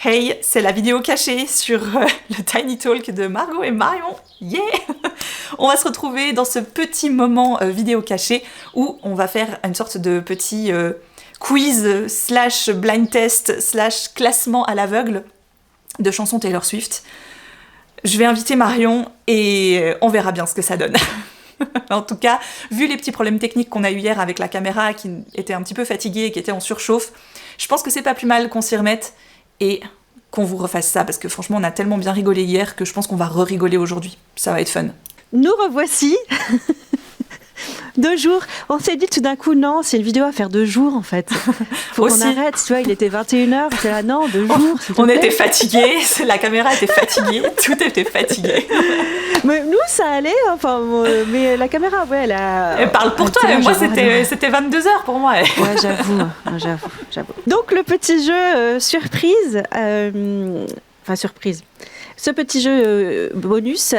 Hey, c'est la vidéo cachée sur le Tiny Talk de Margot et Marion. Yeah! On va se retrouver dans ce petit moment vidéo caché où on va faire une sorte de petit quiz slash blind test slash classement à l'aveugle de chansons Taylor Swift. Je vais inviter Marion et on verra bien ce que ça donne. En tout cas, vu les petits problèmes techniques qu'on a eu hier avec la caméra qui était un petit peu fatiguée et qui était en surchauffe, je pense que c'est pas plus mal qu'on s'y remette et qu'on vous refasse ça, parce que franchement, on a tellement bien rigolé hier que je pense qu'on va re-rigoler aujourd'hui. Ça va être fun. Nous revoici 2 jours. On s'est dit tout d'un coup, non, c'est une vidéo à faire 2 jours en fait. Faut qu'on arrête, tu vois, il était 21h, j'étais là, non, 2 jours. On était fatigués, la caméra était fatiguée, tout était fatigué. Mais nous, ça allait, enfin, mais la caméra, ouais, elle a... Elle parle pour toi, moi c'était 22h pour moi. Ouais, j'avoue. Donc le petit jeu surprise, surprise. Ce petit jeu bonus,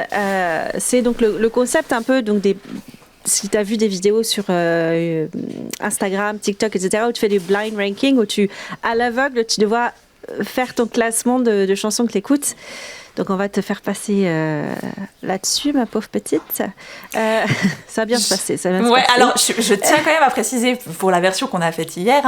c'est donc le concept un peu donc des... Si tu as vu des vidéos sur Instagram, TikTok, etc., où tu fais du blind ranking, où à l'aveugle, tu dois faire ton classement de chansons que tu écoutes. Donc, on va te faire passer là-dessus, ma pauvre petite. Ça va bien se passer. Alors, je tiens quand même à préciser, pour la version qu'on a faite hier,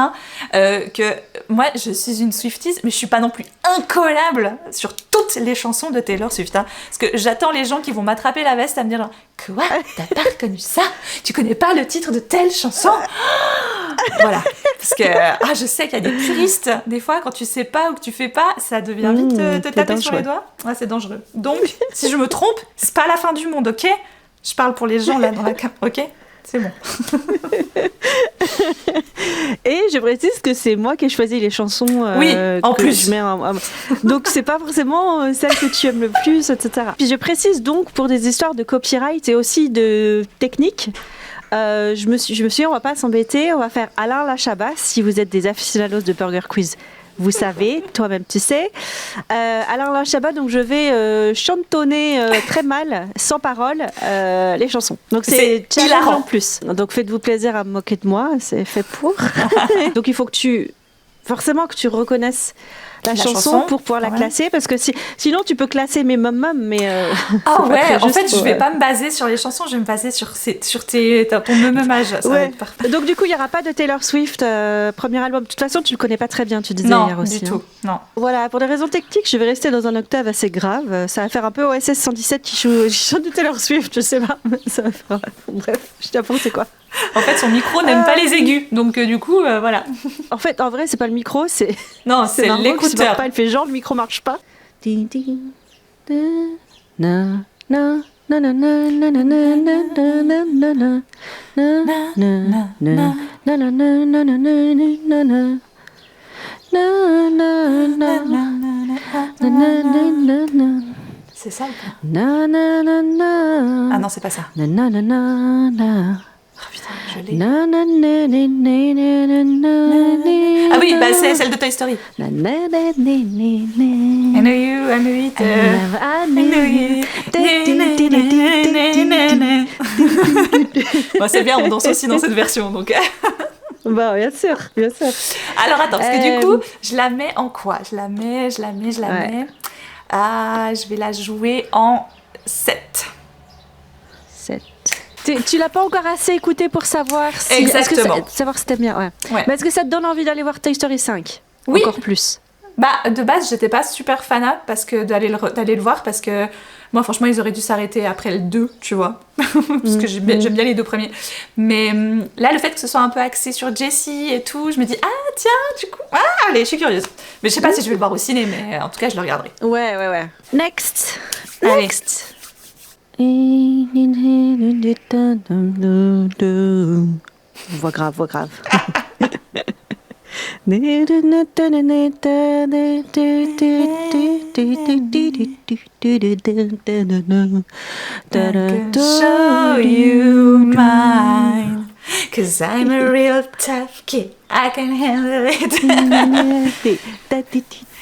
que moi, je suis une Swifties, mais je suis pas non plus incollable sur toutes les chansons de Taylor Swift. Parce que j'attends les gens qui vont m'attraper la veste à me dire genre, quoi, t'as pas reconnu ça? Tu connais pas le titre de telle chanson? Voilà. Parce que je sais qu'il y a des puristes, des fois, quand tu sais pas ou que tu fais pas, ça devient vite te taper sur les doigts. Ouais, c'est dangereux. Donc, si je me trompe, c'est pas la fin du monde, ok? Je parle pour les gens là dans la cam, ok? C'est bon. Et je précise que c'est moi qui ai choisi les chansons. Oui, en plus. Je mets donc, c'est pas forcément celle que tu aimes le plus, etc. Puis je précise donc pour des histoires de copyright et aussi de technique. Je me suis dit, on va pas s'embêter, on va faire Alain Lachabas. Si vous êtes des aficionados de Burger Quiz, vous savez, toi-même tu sais. Alain Lachabas, donc je vais chantonner très mal, sans parole, les chansons. Donc c'est challenge en plus. Donc faites-vous plaisir à me moquer de moi, c'est fait pour. Donc il faut que tu reconnaisses la chanson pour pouvoir la classer, parce que sinon tu peux classer mes mum mais en fait je vais pas me baser sur les chansons, je vais me baser sur ton mumage, ça va être parfait. Donc du coup il y aura pas de Taylor Swift premier album, de toute façon tu le connais pas très bien, tu disais hier aussi. Non, du tout, non. Voilà, pour des raisons techniques je vais rester dans un octave assez grave, ça va faire un peu OSS 117 qui chante du Taylor Swift, je sais pas, ça va faire... bref, je t'apprends c'est quoi. En fait, son micro n'aime pas les aigus, donc du coup, voilà. En fait, en vrai, c'est pas le micro, c'est l'écouteur. Elle fait genre le micro marche pas. C'est ça ou pas? Ah non, c'est pas ça. Oh putain, je l'ai. Ah oui, c'est celle de Toy Story. I know you, I know it. Bon, c'est bien, on danse aussi dans cette version, donc. Bah, bien sûr. Alors attends, parce que du coup, je la mets en quoi? Je la mets. Ah, je vais la jouer en 7. Tu l'as pas encore assez écouté pour savoir si... Exactement. Savoir si t'aimes bien, ouais. Mais est-ce que ça te donne envie d'aller voir Toy Story 5? Oui. Encore plus. De base, j'étais pas super fanat d'aller le voir, parce que moi, franchement, ils auraient dû s'arrêter après le 2, tu vois. Parce que j'aime bien les 2 premiers. Mais là, le fait que ce soit un peu axé sur Jessie et tout, je me dis, tiens, du coup... allez, je suis curieuse. Mais je sais pas si je vais le voir au ciné, mais en tout cas, je le regarderai. Ouais. Next. Voix grave. Show you mine, 'cause I'm a real tough kid, I can handle it.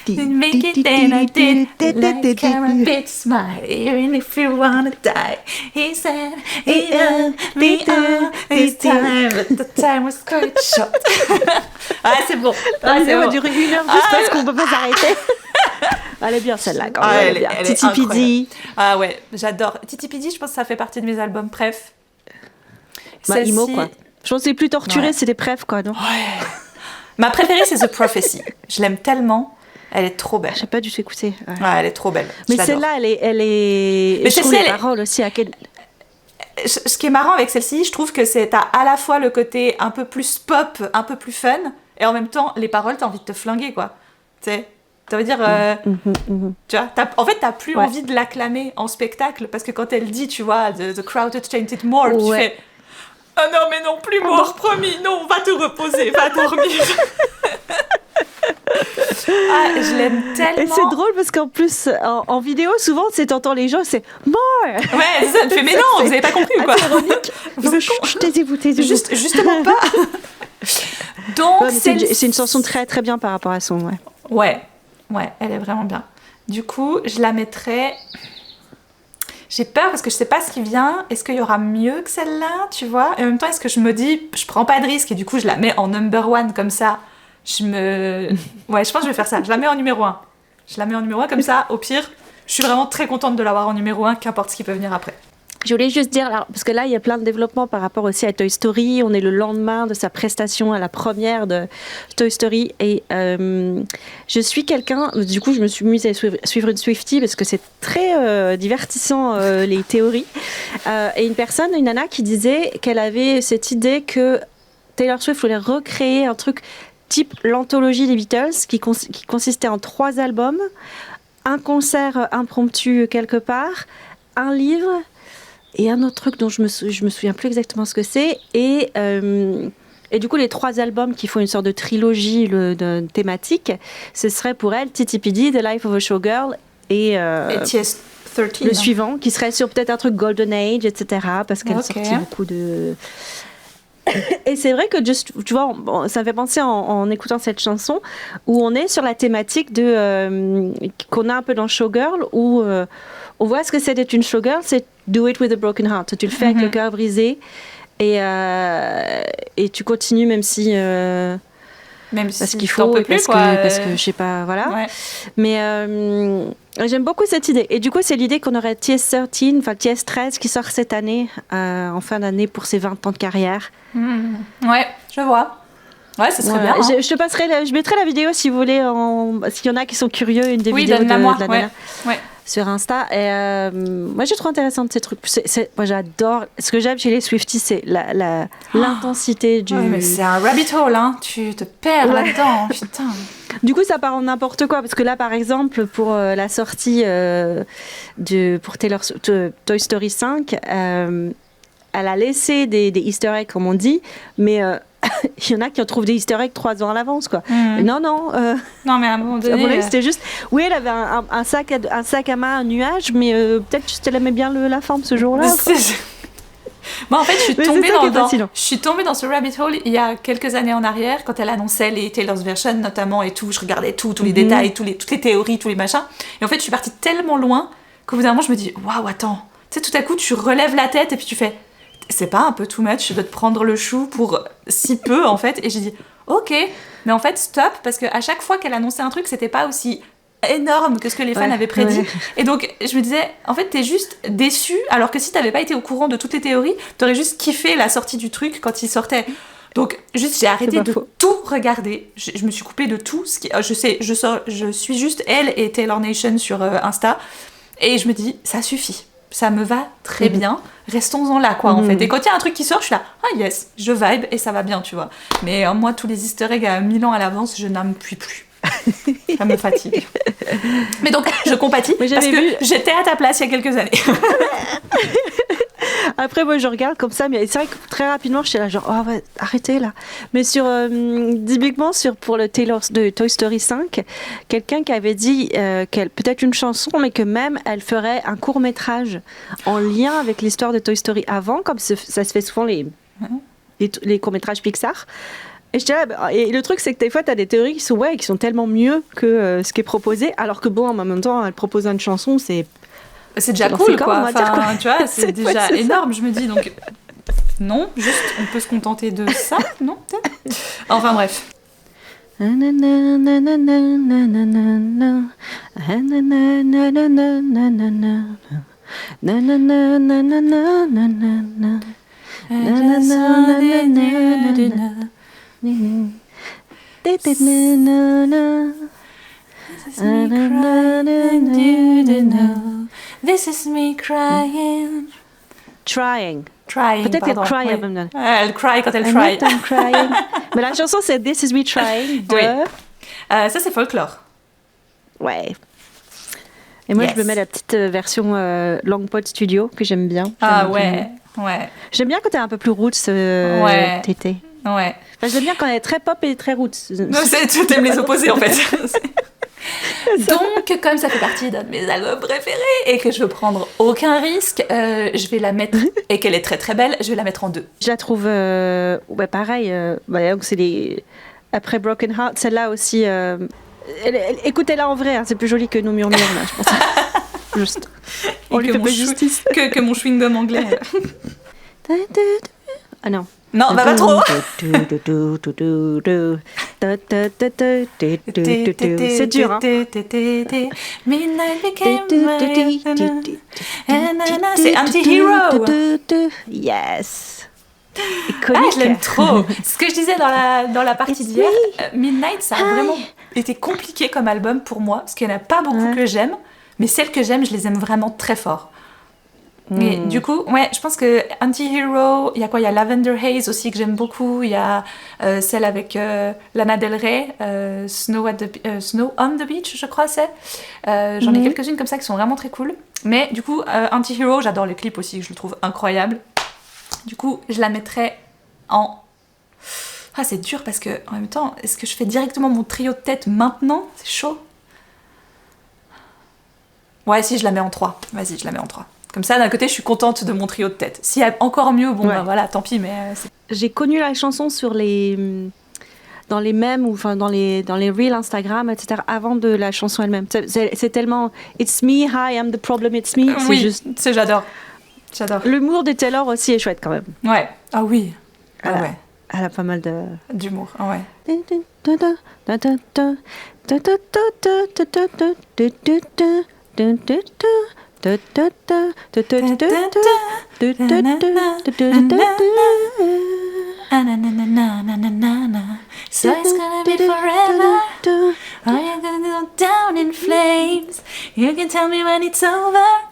Make it then I did, like I'm a bit smile, even if you wanna die. He said, it'll be all this time, but the time was quite short. C'est bon. Ça va durer 1 heure juste parce qu'on peut pas s'arrêter. Elle est bien celle-là quand Ah, même. elle est Titi incroyable. Pidi. Ah ouais, j'adore. Titi Pidi, je pense que ça fait partie de mes albums préf. Imo quoi. Je pense que c'est plus torturé, Ouais. c'est des préf quoi, non? Ouais. Ma préférée, c'est The Prophecy. Je l'aime tellement. Elle est trop belle. J'ai pas dû écouter. Ouais. Ouais, elle est trop belle. Je Mais l'adore. celle-là, elle est. Mais je trouve celle-ci, les elle est- paroles aussi à quel. Ce qui est marrant avec celle-ci, je trouve que t'as à la fois le côté un peu plus pop, un peu plus fun, et en même temps, les paroles, t'as envie de te flinguer, quoi. Tu sais, ça veut dire... Tu vois, en fait, t'as plus Ouais. envie de l'acclamer en spectacle, parce que quand elle dit, tu vois, the crowd had chanted more, tu Ouais. fais... Ah non, mais non, plus mort, promis, non, va te reposer, va dormir. Ah, je l'aime tellement. Et c'est drôle parce qu'en plus, en vidéo, souvent, t'entends les gens, c'est more. Ouais, ça me fait, mais non, vous avez pas compris ou quoi? Vous êtes con. Taisez-vous. Justement pas. Donc, Ouais, mais c'est une chanson très très bien par rapport à son. Ouais. Ouais, elle est vraiment bien. Du coup, je la mettrais... J'ai peur parce que je sais pas ce qui vient. Est-ce qu'il y aura mieux que celle-là, tu vois? Et en même temps, est-ce que je me dis, je prends pas de risque et du coup, je la mets en number one comme ça? Ouais, je pense que je vais faire ça. Je la mets en numéro 1. Je la mets en numéro 1 comme ça, au pire, je suis vraiment très contente de l'avoir en numéro 1, qu'importe ce qui peut venir après. Je voulais juste dire, alors, parce que là, il y a plein de développements par rapport aussi à Toy Story. On est le lendemain de sa prestation à la première de Toy Story. Et je suis quelqu'un, du coup, je me suis mise à suivre une Swiftie parce que c'est très divertissant, les théories. Et une nana qui disait qu'elle avait cette idée que Taylor Swift voulait recréer un truc type l'anthologie des Beatles qui consistait en 3 albums, un concert impromptu quelque part, un livre et un autre truc dont je me souviens plus exactement ce que c'est. Et du coup, les 3 albums qui font une sorte de trilogie thématique, ce serait pour elle Titi Pidi, The Life of a Showgirl et TS13. le suivant, qui serait sur peut-être un truc Golden Age, etc. Parce qu'elle Ok. sortit beaucoup de... Et c'est vrai que, tu vois, ça me fait penser en écoutant cette chanson, où on est sur la thématique qu'on a un peu dans Showgirl, où on voit ce que c'est d'être une showgirl, c'est do it with a broken heart. Tu le fais avec le cœur brisé, et tu continues même si... Même parce si qu'il t'en faut, peux et plus, parce que je sais pas, voilà. Ouais. Mais j'aime beaucoup cette idée. Et du coup, c'est l'idée qu'on aurait TS13 qui sort cette année, en fin d'année, pour ses 20 ans de carrière. Ouais, je vois. Ouais, ce serait bien. Hein. Je te passerai, je mettrai la vidéo si vous voulez, s'il y en a qui sont curieux, une des Oui, vidéos de donne-la moi. la nana Ouais. sur Insta. Et moi, je trouve intéressant ces trucs. Moi, j'adore. Ce que j'aime chez les Swifties, c'est l'intensité du. Ouais, mais c'est un rabbit hole, hein. Tu te perds là-dedans, putain. Du coup, ça part en n'importe quoi. Parce que là, par exemple, pour la sortie pour Toy Story 5, elle a laissé des easter eggs, comme on dit, mais il y en a qui en trouvent des easter eggs 3 ans à l'avance, quoi. Non. Non, mais à un moment donné... C'était juste... Oui, elle avait un sac à main, un nuage, mais peut-être juste elle aimait bien la forme ce jour-là. Moi, en fait, je suis tombée dans ce rabbit hole il y a quelques années en arrière, quand elle annonçait les Taylor's Version notamment et tout. Je regardais tous les détails, toutes les théories, tous les machins. Et en fait, je suis partie tellement loin qu'au bout d'un moment, je me dis, waouh, attends. Tu sais, tout à coup, tu relèves la tête et puis tu fais, c'est pas un peu too much de te prendre le chou pour si peu, en fait. Et j'ai dit, ok, mais en fait, stop, parce qu'à chaque fois qu'elle annonçait un truc, c'était pas aussi énorme que ce que les fans avaient prédit. Ouais. Et donc, je me disais, en fait, t'es juste déçu, alors que si t'avais pas été au courant de toutes les théories, t'aurais juste kiffé la sortie du truc quand il sortait. Donc, juste, j'ai arrêté de tout regarder. Je me suis coupée de tout. Je suis juste elle et Taylor Nation sur Insta. Et je me dis, ça suffit. Ça me va très bien. Restons-en là, quoi, en fait. Et quand il y a un truc qui sort, je suis là, ah yes, je vibe et ça va bien, tu vois. Mais moi, tous les easter eggs à 1000 ans à l'avance, je n'en puis plus. Ça me fatigue. Mais donc, je compatis parce que j'étais à ta place il y a quelques années. Après, moi, je regarde comme ça, mais c'est vrai que très rapidement, j'étais là, genre, oh, ouais, arrêtez là. Mais typiquement, pour le Taylor de Toy Story 5, quelqu'un qui avait dit peut-être une chanson, mais que même elle ferait un court-métrage en lien avec l'histoire de Toy Story avant, comme ça se fait souvent les courts-métrages Pixar. Et le truc, c'est que des fois, tu as des théories qui sont tellement mieux que ce qui est proposé, alors que bon, en même temps, elle propose une chanson, c'est déjà cool, quoi. Enfin, tu vois, c'est déjà énorme, je me dis. Donc, non, juste, on peut se contenter de ça, non, peut-être. Enfin, bref. I Na na na na na na na na na. Na na na na na na na na na. Na na na na na na na. This is me crying. Trying. Peut-être qu'elle cry. Oui. Elle cry quand elle try. I'm crying. Mais la chanson c'est This is me trying de... Oui. Ça c'est folklore. Ouais. Et moi je me mets la petite version Longpod Studio que j'aime bien. Ah ouais. Ouais. J'aime bien quand t'es un peu plus roots, Tété. Ouais. Enfin, j'aime bien quand elle est très pop et très roots. Non, tu t'aimes les opposés en fait. Donc, comme ça fait partie d'un de mes albums préférés et que je veux prendre aucun risque, je vais la mettre, et qu'elle est très très belle, je vais la mettre en 2. Je la trouve, pareil. Donc c'est les... Après Broken Heart, celle-là aussi. Écoutez-la en vrai, hein, c'est plus joli que nos murmures là, je pense. Juste. On lui fait pas justice. Que mon chewing-gum anglais. Ah non. Non, bah pas trop. C'est dur, hein. C'est Anti-Hero. Yes. Ah, je l'aime trop. Ce que je disais dans la partie d'hier, Midnight, ça a vraiment été compliqué comme album pour moi, parce qu'il n'y en a pas beaucoup que j'aime, mais celles que j'aime, je les aime vraiment très fort. Mais du coup, je pense que Anti-Hero, il y a quoi ? Il y a Lavender Haze aussi que j'aime beaucoup. Il y a celle avec Lana Del Rey, Snow on the Beach, je crois c'est. J'en ai quelques-unes comme ça qui sont vraiment très cool. Mais du coup, Anti-Hero, j'adore le clip aussi, je le trouve incroyable. Du coup, je la mettrais en... Ah, c'est dur parce que, en même temps, est-ce que je fais directement mon trio de tête maintenant ? C'est chaud. Ouais, si, je la mets en 3. Vas-y, je la mets en 3. Comme ça, d'un côté, je suis contente de mon trio de tête. S'il y a encore mieux, bon, bah voilà, tant pis, mais... J'ai connu la chanson sur dans les mèmes ou enfin dans les reels Instagram, etc. avant de la chanson elle-même. C'est tellement It's me, hi, I'm the problem, it's me. Oui, juste... j'adore. L'humour de Taylor aussi est chouette quand même. Ouais. Ah oui. Elle a pas mal d'humour. Ah ouais. So it's gonna be forever. Are you gonna go down in flames? You can tell me when it's over.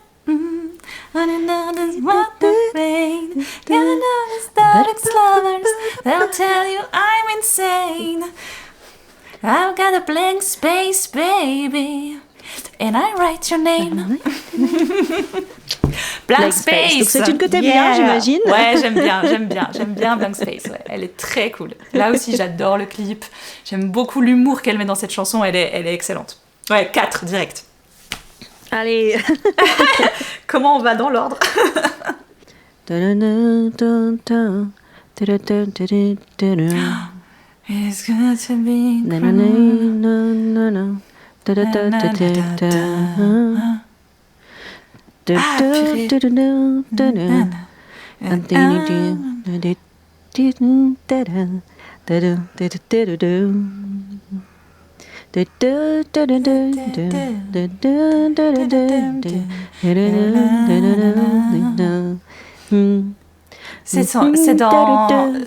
On another what the rain. You know the starless lovers. They'll tell you I'm insane. I've got a blank space, baby. And I write your name. Blank Space. Donc c'est une que t'aimes bien, j'imagine. Ouais, j'aime bien Blank Space. Ouais. Elle est très cool. Là aussi, j'adore le clip. J'aime beaucoup l'humour qu'elle met dans cette chanson. Elle est excellente. Ouais, 4 direct. Allez. Comment on va dans l'ordre? It's going to be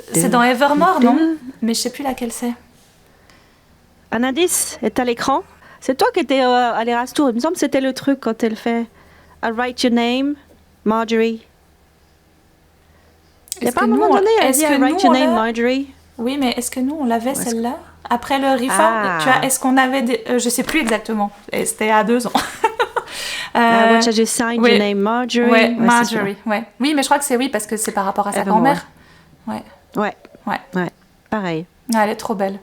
C'est dans Evermore, non? Mais je sais plus laquelle c'est. Un indice est à l'écran. C'est toi qui étais à l'Erastour. Il me semble que c'était le truc quand elle fait I write your name, Marjorie. Il n'y a pas un moment donné, elle dit I write your name, Marjorie. Oui, mais est-ce que nous, on l'avait celle-là? Après le reform, tu vois, est-ce qu'on avait des... je sais plus exactement. C'était à 2 ans. What I just signed your name, Marjorie. Ouais, Marjorie, ouais. Oui, mais je crois que c'est oui, parce que c'est par rapport à sa grand-mère. Ouais. Pareil. Ah, elle est trop belle.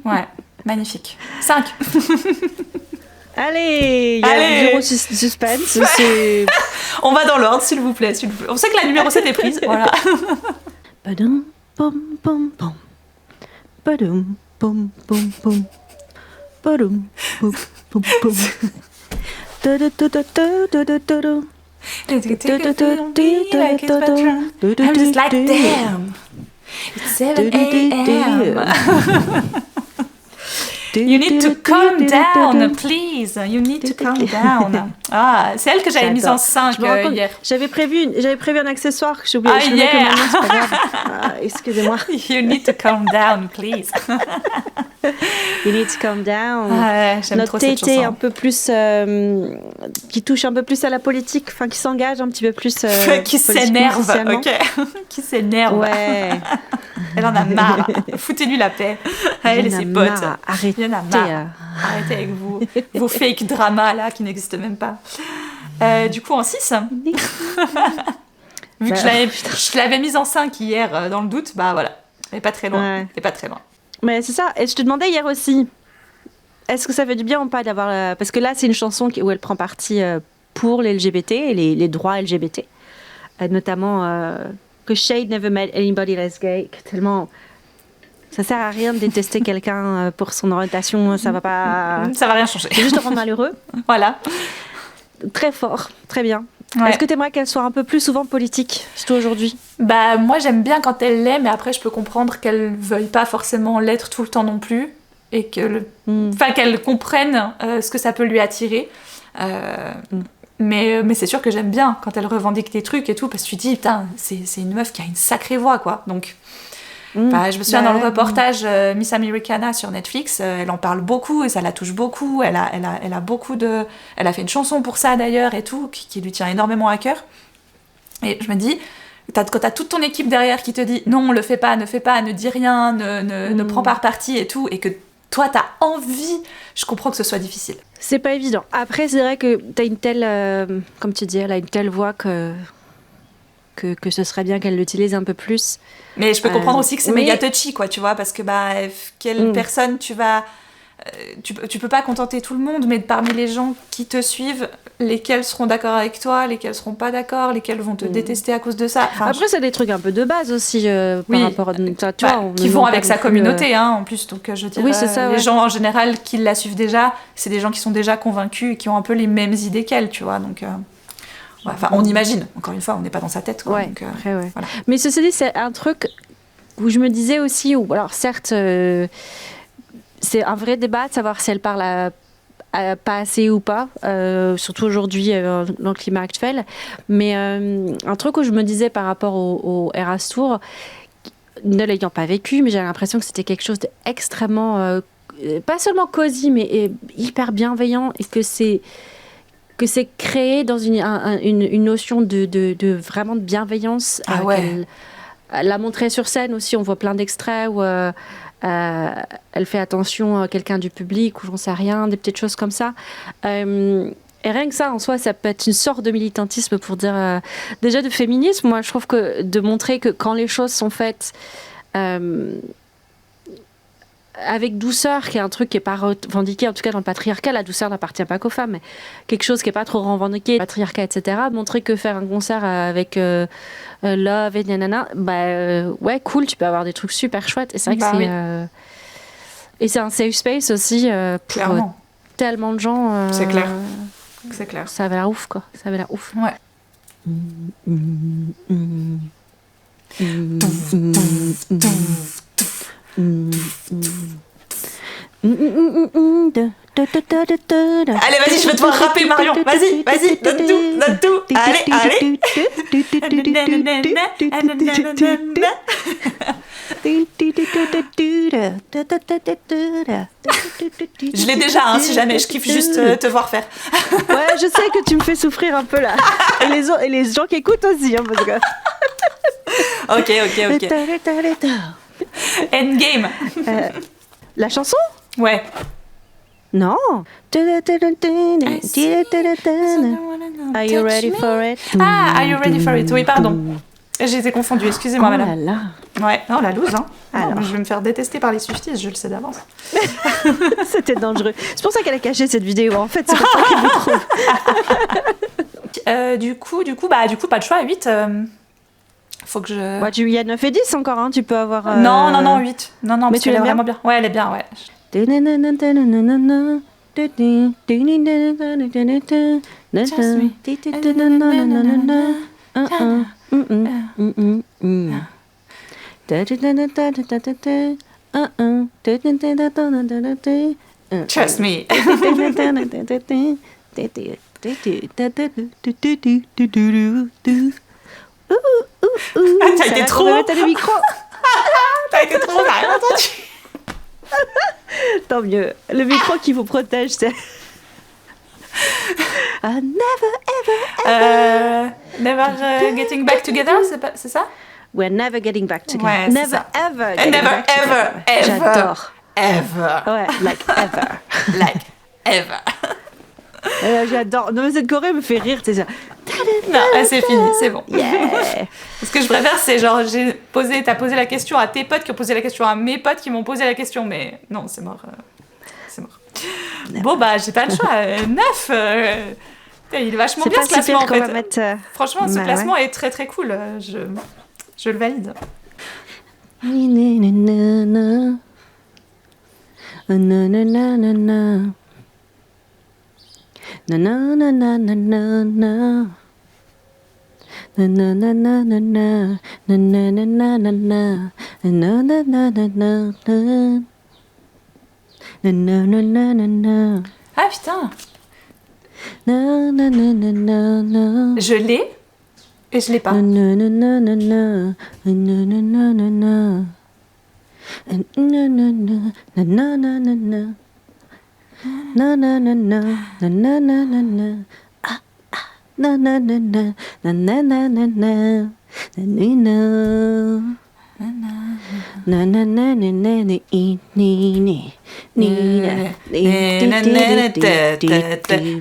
Ouais, magnifique. 5. Allez, il y a zéro suspense. On va dans l'ordre, s'il vous plaît. On sait que la numéro 7 est prise, voilà. Badum, pom, pom, pom. Badum, pom, pom, pom. Badum, pom, pom, pom. I'm just like, damn. It's 7 a.m. You need to calm down, please. You need to calm down. Ah, c'est elle que j'avais mise en 5 hier. J'avais prévu un accessoire que j'ai oublié. Ah, yeah. Que maintenant, c'est pas grave. Excusez-moi. You need to calm down, please. You need to calm down. Ah, j'aime notre trop cette Tété chanson. Un peu plus qui touche un peu plus à la politique, enfin qui s'engage un petit peu plus qui s'énerve, ok. Qui s'énerve. Ouais. Elle en a marre. Foutez-lui la paix. Elle et ses potes. Arrêtez. Il y en a marre. Arrêtez avec vos fake dramas là qui n'existent même pas. Du coup en 6. Vu que je l'avais mise en 5 hier dans le doute, bah voilà. Elle est pas très loin. Ouais. Elle est pas très loin. Mais c'est ça. Et je te demandais hier aussi, est-ce que ça fait du bien ou pas d'avoir... Parce que là, c'est une chanson où elle prend parti pour les LGBT et les droits LGBT. Notamment que Shade never met anybody less gay. Tellement... Ça sert à rien de détester quelqu'un pour son orientation. Ça va pas... Ça va rien changer. C'est juste te rendre malheureux. Voilà. Très fort. Très bien. Ouais. Est-ce que tu aimerais qu'elle soit un peu plus souvent politique, surtout aujourd'hui ? Bah moi j'aime bien quand elle l'est, mais après je peux comprendre qu'elle veuille pas forcément l'être tout le temps non plus et qu'elle comprenne ce que ça peut lui attirer. Mais c'est sûr que j'aime bien quand elle revendique des trucs et tout, parce que tu te dis putain c'est une meuf qui a une sacrée voix quoi. Donc je me souviens dans le reportage Miss Americana sur Netflix, elle en parle beaucoup et ça la touche beaucoup. Elle a beaucoup de... Elle a fait une chanson pour ça d'ailleurs et tout, qui lui tient énormément à cœur. Et je me dis, quand t'as toute ton équipe derrière qui te dit non, le fais pas, ne dis rien, ne prends pas parti et tout, et que toi t'as envie, je comprends que ce soit difficile. C'est pas évident. Après, c'est vrai que t'as une telle, comme tu dis, elle a une telle voix que ce serait bien qu'elle l'utilise un peu plus. Mais je peux comprendre aussi que c'est méga touchy, quoi, tu vois, parce que quelle personne tu vas... tu peux pas contenter tout le monde, mais parmi les gens qui te suivent, lesquels seront d'accord avec toi, lesquels seront pas d'accord, lesquels vont te détester à cause de ça. Enfin, après, c'est des trucs un peu de base aussi par rapport à... Tu vois, qui vont avec sa communauté, en plus. Donc, je dirais, oui, c'est ça, les gens en général qui la suivent déjà, c'est des gens qui sont déjà convaincus et qui ont un peu les mêmes idées qu'elle, tu vois, donc... on imagine, encore une fois, on n'est pas dans sa tête. Quoi, ouais, donc, après, ouais. Voilà. Mais ceci dit, c'est un truc où je me disais aussi, alors certes, c'est un vrai débat de savoir si elle parle pas assez ou pas, surtout aujourd'hui dans le climat actuel. Mais un truc où je me disais par rapport au Eras Tour, ne l'ayant pas vécu, mais j'avais l'impression que c'était quelque chose d'extrêmement, pas seulement cosy, mais hyper bienveillant, et que c'est créé dans une notion de vraiment de bienveillance. Elle l'a montré sur scène aussi, on voit plein d'extraits où elle fait attention à quelqu'un du public, ou j'en sais rien, des petites choses comme ça. Et rien que ça, en soi, ça peut être une sorte de militantisme pour dire... déjà de féminisme, moi je trouve que de montrer que quand les choses sont faites... avec douceur, qui est un truc qui n'est pas revendiqué, en tout cas dans le patriarcat, la douceur n'appartient pas qu'aux femmes, mais quelque chose qui n'est pas trop revendiqué, le patriarcat, etc. Montrer que faire un concert avec Love et nanana, ouais, cool, tu peux avoir des trucs super chouettes. Et c'est vrai que c'est... Et c'est un safe space aussi pour tellement de gens. C'est clair. C'est clair. Ça avait l'air ouf, quoi. Ça avait l'air ouf. Ouais. Allez, vas-y, je vais te voir rapper, Marion. Vas-y, donne tout. Allez. Je l'ai déjà, si jamais, je kiffe juste te voir faire. Ouais, je sais que tu me fais souffrir un peu là. Et les gens qui écoutent aussi, parce que... Ok. Endgame. La chanson ? Ouais. Non. Are you ready for it? Ah, are you ready for it? Oui, pardon. J'ai été confondue, excusez-moi, madame. Là. Ouais, non, la loose, hein. Alors. Je vais me faire détester par les Swifties, je le sais d'avance. C'était dangereux. C'est pour ça qu'elle a caché cette vidéo, en fait, c'est pour ça qu'elle vous trouve. Du coup, pas de choix, 8. Faut que je... Ouais, il y a 9 et 10 encore, hein, tu peux avoir... Non, 8. Non, mais parce tu qu'elle est l'aimes vraiment bien. Ouais, elle est bien, ouais. Trust me. T'as été trop... T'as le micro. T'as été trop... On n'a rien entendu. Tant mieux. Le micro qui vous protège, c'est... Never getting back together, c'est ça? We're never getting back together. Ouais, never ça. ever And getting never back together. ever, J'adore. Ever. Ouais, like ever. Like ever. J'adore. Non, mais cette choré me fait rire, c'est ça. Non, c'est fini, c'est bon. Yeah. Ce que je préfère, c'est genre, t'as posé la question à tes potes qui ont posé la question à mes potes qui m'ont posé la question, mais non, c'est mort. C'est mort. Bon, bah, j'ai pas le choix. 9. Il est vachement bien ce classement, en fait. Va mettre, Franchement, ce classement est très très cool. Je le valide. Ah putain! Je l'ai et je l'ai pas.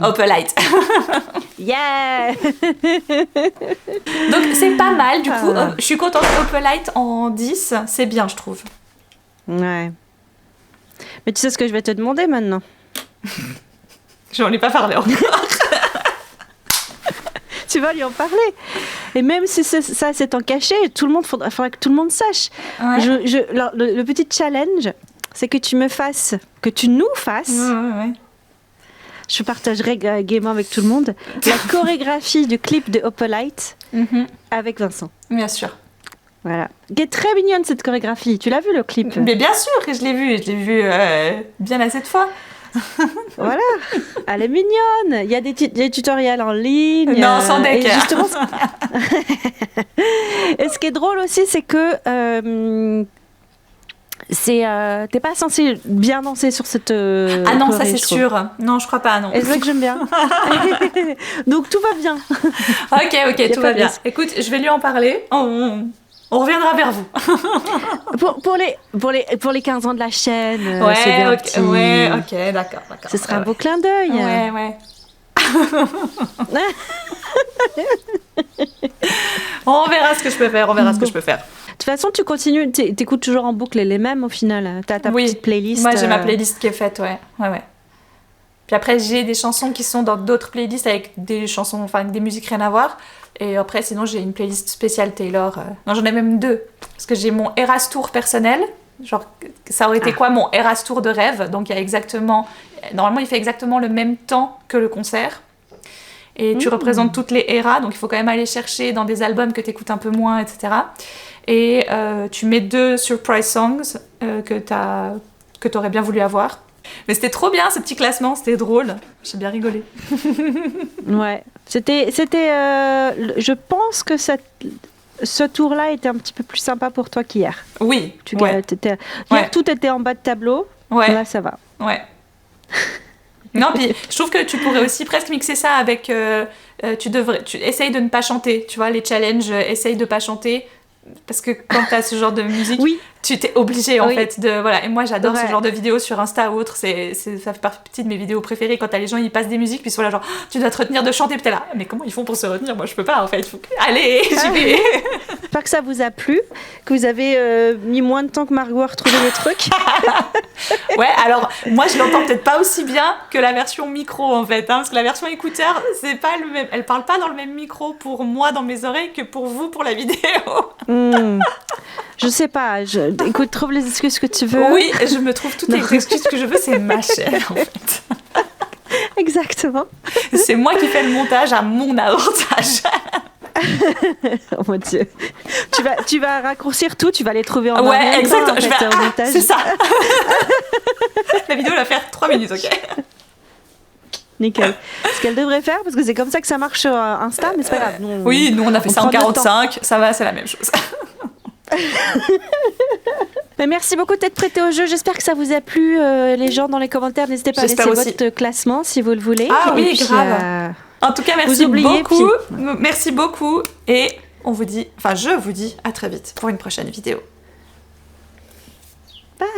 Opalite. Yeah. Donc c'est pas mal du coup. Je suis contente. Opalite en 10, c'est bien je trouve. Ouais. Mais tu sais ce que je vais te demander maintenant? J'en ai pas parlé encore. Tu vas lui en parler. Et même si ça c'est en cachet, faudra que tout le monde sache. Ouais. Le petit challenge, c'est que tu nous fasses. Ouais. Je partagerai gaiement avec tout le monde la chorégraphie du clip de Opalite avec Vincent. Bien sûr. Voilà. Qui est très mignonne cette chorégraphie. Tu l'as vu le clip? Mais bien sûr que je l'ai vu. Je l'ai vu bien assez de fois. Voilà, elle est mignonne. Il y a des tutoriels en ligne. Non, sans deck. Et justement, et ce qui est drôle aussi, c'est que t'es pas censé bien danser sur cette. Ah non, ça c'est sûr. Non, je crois pas, non. Et c'est vrai que j'aime bien. Donc tout va bien. Ok, tout va bien. Écoute, je vais lui en parler. On reviendra vers vous. pour les 15 ans de la chaîne, ouais, c'est bien okay, petit. Ouais, ok, d'accord. Ce sera un beau clin d'œil. Ouais. On verra ce que je peux faire, De toute façon, tu continues, t'écoutes toujours en boucle les mêmes au final. T'as ta petite playlist. Moi, j'ai ma playlist qui est faite, ouais. Puis après, j'ai des chansons qui sont dans d'autres playlists avec des chansons, enfin, des musiques rien à voir. Et après, sinon, j'ai une playlist spéciale Taylor. Non, j'en ai même 2. Parce que j'ai mon Eras Tour personnel. Genre, ça aurait été quoi mon Eras Tour de rêve? Donc, il y a exactement... Normalement, il fait exactement le même temps que le concert. Et tu représentes toutes les eras. Donc, il faut quand même aller chercher dans des albums que tu écoutes un peu moins, etc. Et tu mets 2 surprise songs que tu aurais bien voulu avoir. Mais c'était trop bien ce petit classement, c'était drôle. J'ai bien rigolé. Ouais, c'était je pense que ce tour-là était un petit peu plus sympa pour toi qu'hier. Oui. Hier, tout était en bas de tableau. Ouais. Là, ça va. Ouais. Non, puis je trouve que tu pourrais aussi presque mixer ça avec... tu essayes de ne pas chanter, tu vois, les challenges, essaye de pas chanter. Parce que quand t'as ce genre de musique, tu t'es obligé en fait de... Voilà. Et moi j'adore ce genre de vidéos sur Insta ou autre, ça fait partie de mes vidéos préférées quand t'as les gens, ils passent des musiques, puis ils sont là genre, tu dois te retenir de chanter, puis t'es là, mais comment ils font pour se retenir? Moi je peux pas en fait, allez, j'y vais. J'espère que ça vous a plu, que vous avez mis moins de temps que Margot à retrouver les trucs. Ouais, alors moi je l'entends peut-être pas aussi bien que la version micro en fait, parce que la version écouteur, c'est pas le même, elle parle pas dans le même micro pour moi dans mes oreilles que pour vous pour la vidéo. Je sais pas, écoute, trouve les excuses que tu veux. Oui, je me trouve toutes les excuses que je veux, c'est ma chaîne en fait. Exactement. C'est moi qui fais le montage à mon avantage. Oh mon Dieu. Tu tu vas raccourcir tout, tu vas les trouver en Ouais, arrière-plan, exactement. en fait, au montage. C'est ça. La vidéo va faire 3 minutes, ok. Nickel. Ce qu'elle devrait faire, parce que c'est comme ça que ça marche sur Insta, mais c'est pas grave. Oui, nous on a fait ça en prend notre 45, ça va, c'est la même chose. Mais merci beaucoup d'être prêté au jeu. J'espère que ça vous a plu. Les gens dans les commentaires, n'hésitez pas à laisser J'espère aussi. votre classement si vous le voulez. Ah oui, Et puis, grave. En tout cas, merci oubliez, beaucoup. Merci beaucoup. Et je vous dis à très vite pour une prochaine vidéo. Bye.